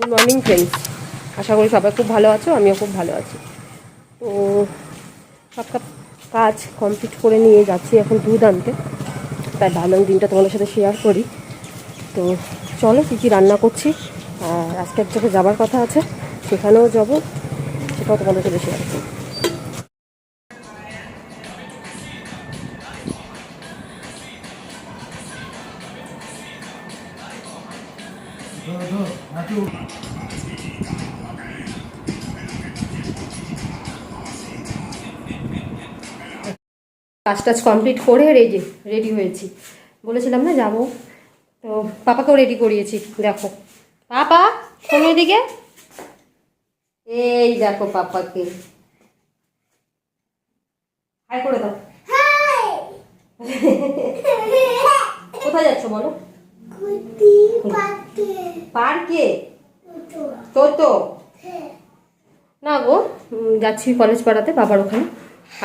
Good morning friends, আশা করি সবাই খুব ভালো আছো, আমিও খুব ভালো আছি। তো সব কাজ কমপ্লিট করে নিয়ে যাচ্ছি এখন দুধ আনতে, তাই ভাবলাম দিনটা তোমাদের সাথে শেয়ার করি। তো চলো কী কী রান্না করছি, আর আজকে এক জায়গায় যাবার কথা আছে, সেখানেও যাবো, সেটাও তোমাদের সাথে শেয়ার করি। কাজ টাজ কমপ্লিট করে রেডি হয়েছি, বলেছিলাম না যাবো, তো পাপাকেও রেডি করিয়েছি। দেখো পাপা, শোনো এদিকে, এই দেখো পাপাকে হাই করে দাও। কোথায় যাচ্ছ বলো? পার্কে। তো না গো, যাচ্ছি কলেজ পাড়াতে বাবার ওখানে।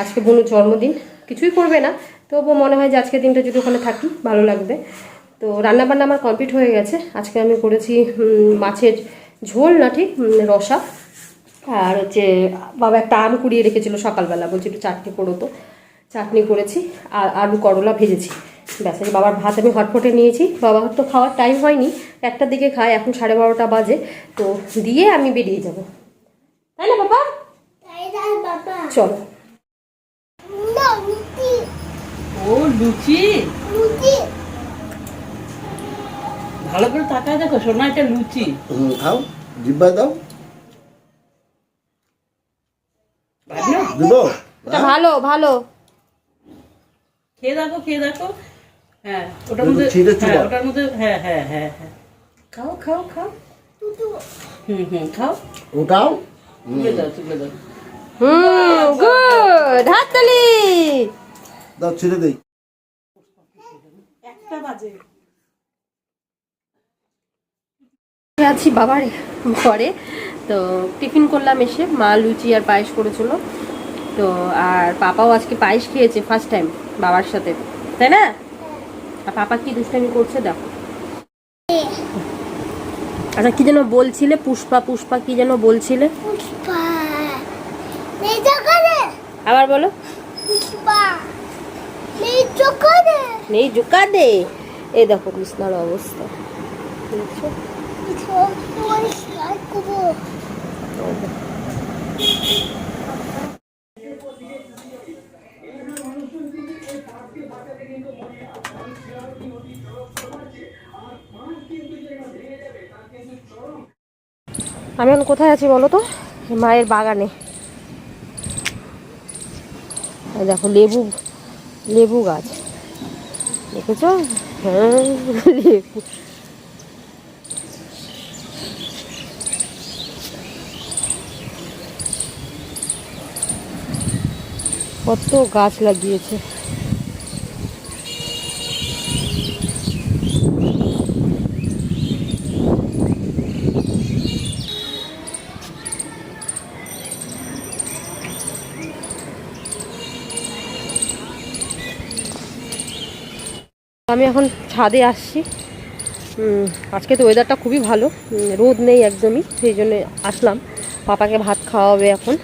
আজকে বোনের জন্মদিন, কিছুই করবে না, তবুও মনে হয় যে আজকের দিনটা যদি ওখানে থাকি ভালো লাগবে। তো রান্নাবান্না আমার কমপ্লিট হয়ে গেছে। আজকে আমি করেছি মাছের ঝোল, না ঠিক রসা, আর হচ্ছে বাবা একটা আম কুড়িয়ে রেখেছিল সকালবেলা, বলছি একটু চাটনি করো, তো চাটনি করেছি, আর আলু করলা ভেজেছি। ব্যাস, বাবার ভাত আমি হটপটে নিয়েছি। বাবার তো খাওয়ার টাইম হয়নি, 1টার দিকে খায়, এখন 12:30 বাজে, তো দিয়ে আমি বেরিয়ে যাব, তাই না বাবা? চলো। ও লুচি, ভালো করে তাকায় দেখো সোনা, এটা লুচি। খাও, জিব্বা দাও। ভালো ভালো, খেয়ে দেখো, খেয়ে দেখো। হ্যাঁ, ওটার মধ্যে, হ্যাঁ ওটার মধ্যে, হ্যাঁ হ্যাঁ হ্যাঁ হ্যাঁ, খাও খাও খাও। খাও, ওটাও তুলে দাও, তুলে দাও। গুড, হাততালি দাও, ছেড়ে দেই। 1টা বাজে। আছি বাবার ঘরে, তো টিফিন করলাম এসে, মা লুচি আর পায়েস করেছিল, তো আর পাপাও আজকে পায়েস খেয়েছে ফার্স্ট টাইম বাবার সাথে, তাই না? আর পাপা কি দুষ্টামি করছে দেখো। আচ্ছা কি যেন বলছিলে, পুষ্পা পুষ্পা কি যেন বলছিলে, আবার বলো। নেই জুকা দে, এই দেখো কৃষ্ণার অবস্থা, আমি এখন কোথায় আছি বলো তো? মায়ের বাগানে। দেখো লেবু, লেবু গাছ দেখেছো? হ্যাঁ, লেবু। কত গাছ লাগিয়েছে। আমি এখন ছাদে আসছি, আজকে তো ওয়েদারটা খুবই ভালো, রোদ নেই একদমই, সেই জন্য আসলাম। পাপাকে ভাত খাওয়াবে এখন,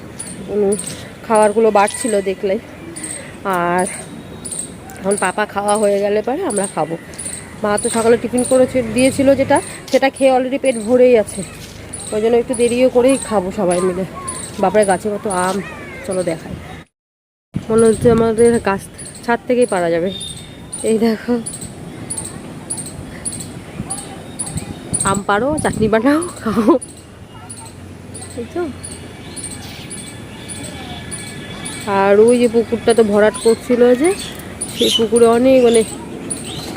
খাবারগুলো বাড়ছিল দেখলে, আর এখন পাপা খাওয়া হয়ে গেলে পরে আমরা খাবো। মা তো সকালে টিফিন করে দিয়েছিল যেটা, সেটা খেয়ে অলরেডি পেট ভরেই আছে, ওই জন্য একটু দেরিও করেই খাবো সবাই মিলে। বাপরে গাছে কত আম, চলো দেখাই। মনে হচ্ছে আমাদের গাছ ছাদ থেকেই পারা যাবে। এই দেখো, আম পাড়ো, চাটনি বানাও, খাও, বুঝছো? আর ওই যে পুকুরটা তো ভরাট করছিল, যে সেই পুকুরে অনেক মানে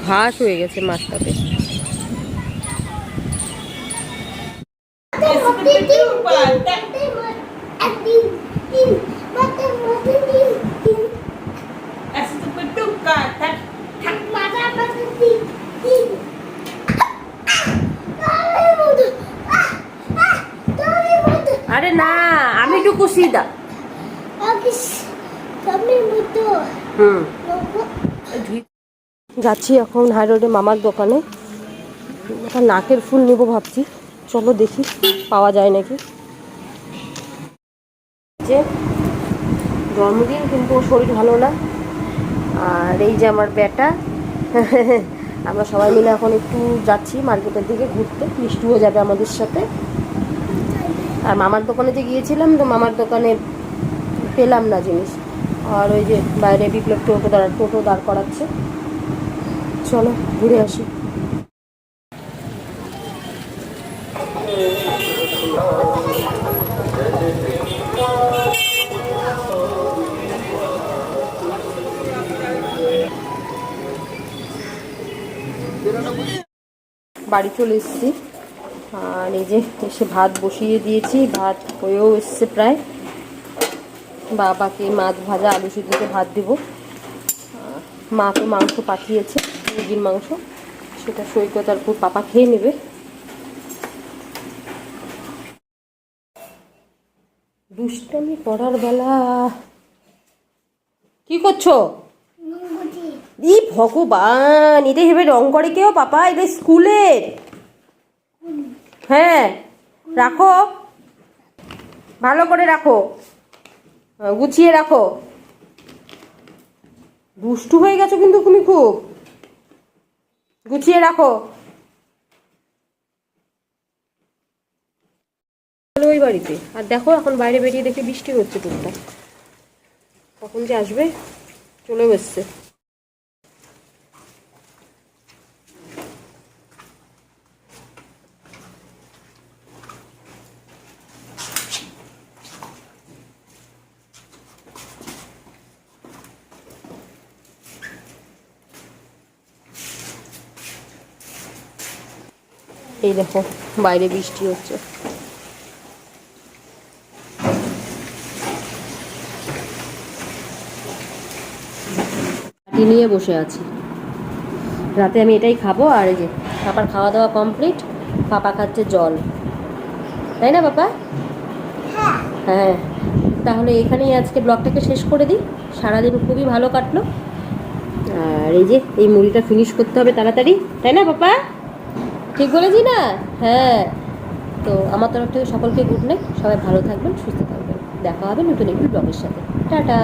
ঘাস হয়ে গেছে মাছটাতে। আরে না, আমি একটু কুশি দা। যাচ্ছি এখন হাই রোডে মামার দোকানে, এখন নাকের ফুল নেবো ভাবছি, চলো দেখি পাওয়া যায় নাকি। যে জন্মদিন কিন্তু ওর শরীর ভালো না। আর এই যে আমার বেটা আমরা সবাই মিলে এখন একটু যাচ্ছি মার্কেটের দিকে ঘুরতে, মিষ্টিও যাবে আমাদের সাথে। আর মামার দোকানে যে গিয়েছিলাম, তো মামার দোকানে পেলাম না জিনিস। আর ওই যে বাইরে বিপ্লব টোটো দাঁড় করাচ্ছে। চলো ঘুরে আসি। বাড়ি চলে এসেছি। আর এই যে এসে ভাত বসিয়ে দিয়েছি, ভাত হয়েও এসছে প্রায়। বাবাকে মাছ ভাজা আলু সিদ্ধতে ভাত দেব। মা তো মাংস পাঠিয়েছে, মুরগির মাংস, সেটা সৈকত আর পাপা খেয়ে নেবে। দুষ্টামি করার বেলা। কি করছো? ই ভগবান, এটা ভেবে রং করে কেউ? পাপা এটা স্কুলের। হ্যাঁ রাখো, ভালো করে রাখো, গুছিয়ে রাখো। দুষ্টু হয়ে গেছো কিন্তু তুমি, খুব গুছিয়ে রাখো। ওই বাড়িতে আর দেখো এখন বাইরে বেরিয়ে দেখে বৃষ্টি হচ্ছে টুকটাক। কখন যে আসবে, চলেও এসছে। এই দেখো বাইরে বৃষ্টি হচ্ছে। বাটি নিয়ে বসে আছি, রাতে আমি এটাই খাবো। আর এই যে পাপার খাওয়া দাওয়া কমপ্লিট, পাপা খাচ্ছে জল, তাই না পাপা? হ্যাঁ, তাহলে এখানেই আজকে ব্লগটাকে শেষ করে দিই। সারাদিন খুবই ভালো কাটলো। আর এই যে এই মুড়িটা ফিনিশ করতে হবে তাড়াতাড়ি, তাই না পাপা? ঠিক বলেছি না? হ্যাঁ। তো আমার তরফ থেকে সকলকে গুড নাইট। সবাই ভালো থাকবেন, সুস্থ থাকবেন। দেখা হবে নতুন একটি ব্লগের সাথে। টাটা।